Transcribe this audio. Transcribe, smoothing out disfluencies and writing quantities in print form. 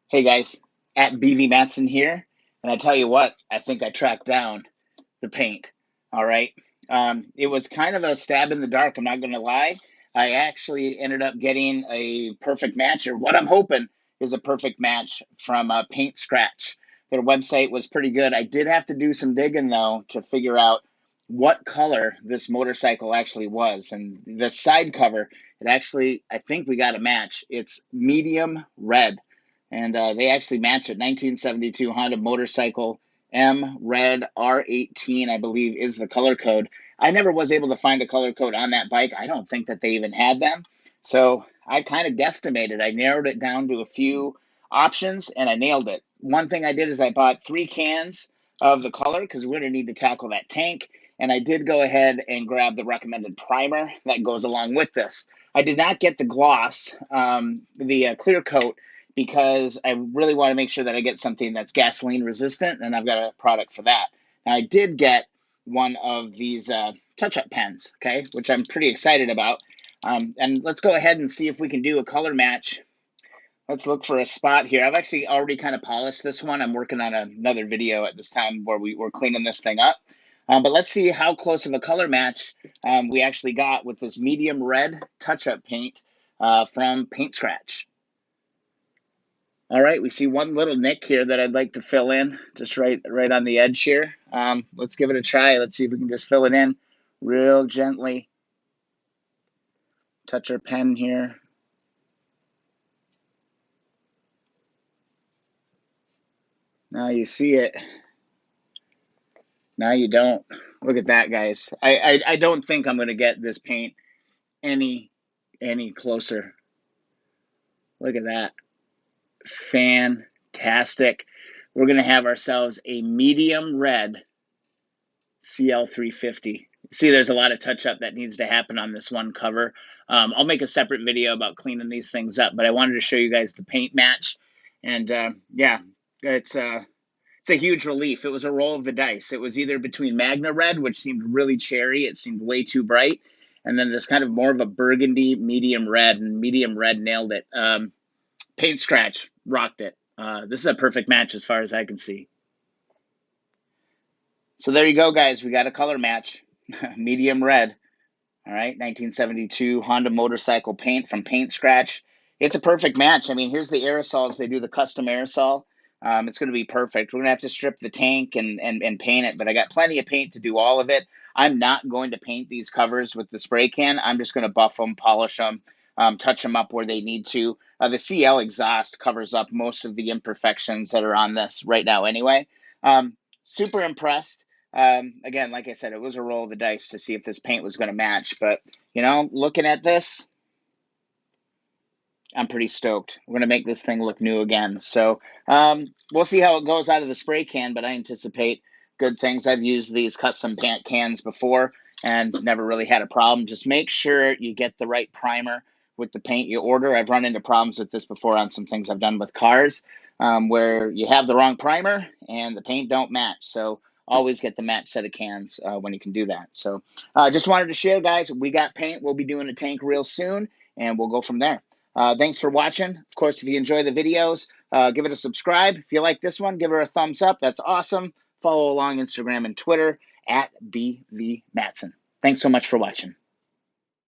Hey guys, at BV Matson here, and I tell you what, I think I tracked down the paint. All right. It was kind of a stab in the dark, I'm not going to lie. I actually ended up getting a perfect match, or what I'm hoping is a perfect match from Paint Scratch. Their website was pretty good. I did have to do some digging though to figure out what color this motorcycle actually was. And the side cover, it actually, I think we got a match. It's medium red. And they actually match it. 1972 Honda motorcycle M red R18, I believe, is the color code. I never was able to find a color code on that bike. I don't think that they even had them. So I kind of guesstimated. I narrowed it down to a few options and I nailed it. One thing I did is I bought 3 cans of the color because we're going to need to tackle that tank. And I did go ahead and grab the recommended primer that goes along with this. I did not get the gloss, the clear coat, because I really want to make sure that I get something that's gasoline resistant, and I've got a product for that. Now, I did get one of these touch-up pens, okay, which I'm pretty excited about. And let's go ahead and see if we can do a color match. Let's look for a spot here. I've actually already kind of polished this one. I'm working on another video at this time where we're cleaning this thing up. But let's see how close of a color match we actually got with this medium red touch-up paint from Paint Scratch. All right, we see one little nick here that I'd like to fill in, just right on the edge here. Let's give it a try. Let's see if we can just fill it in real gently. Touch our pen here. Now you see it. Now you don't. Look at that, guys. I don't think I'm going to get this paint any closer. Look at that. Fantastic. We're going to have ourselves a medium red CL350. See, there's a lot of touch up that needs to happen on this one cover. I'll make a separate video about cleaning these things up, but I wanted to show you guys the paint match. And yeah, it's a huge relief. It was a roll of the dice. It was either between Magna Red, which seemed really cherry, it seemed way too bright, and then this kind of more of a burgundy medium red, and medium red nailed it. Paint Scratch rocked it. This is a perfect match as far as I can see. So there you go, guys. We got a color match. Medium red. All right, 1972 Honda motorcycle paint from Paint Scratch. It's a perfect match. I mean, here's the aerosols. They do the custom aerosol. It's going to be perfect. We're going to have to strip the tank and paint it, but I got plenty of paint to do all of it. I'm not going to paint these covers with the spray can. I'm just going to buff them, polish them, touch them up where they need to. The CL exhaust covers up most of the imperfections that are on this right now anyway. Super impressed. Again, like I said, it was a roll of the dice to see if this paint was going to match. But, you know, looking at this, I'm pretty stoked. We're going to make this thing look new again. So we'll see how it goes out of the spray can, but I anticipate good things. I've used these custom paint cans before and never really had a problem. Just make sure you get the right primer with the paint you order. I've run into problems with this before on some things I've done with cars where you have the wrong primer and the paint don't match. So always get the match set of cans when you can do that. So just wanted to share, guys. We got paint. We'll be doing a tank real soon, and we'll go from there. Thanks for watching. Of course, if you enjoy the videos, give it a subscribe. If you like this one, give her a thumbs up. That's awesome. Follow along Instagram and Twitter at BV Matson. Thanks so much for watching.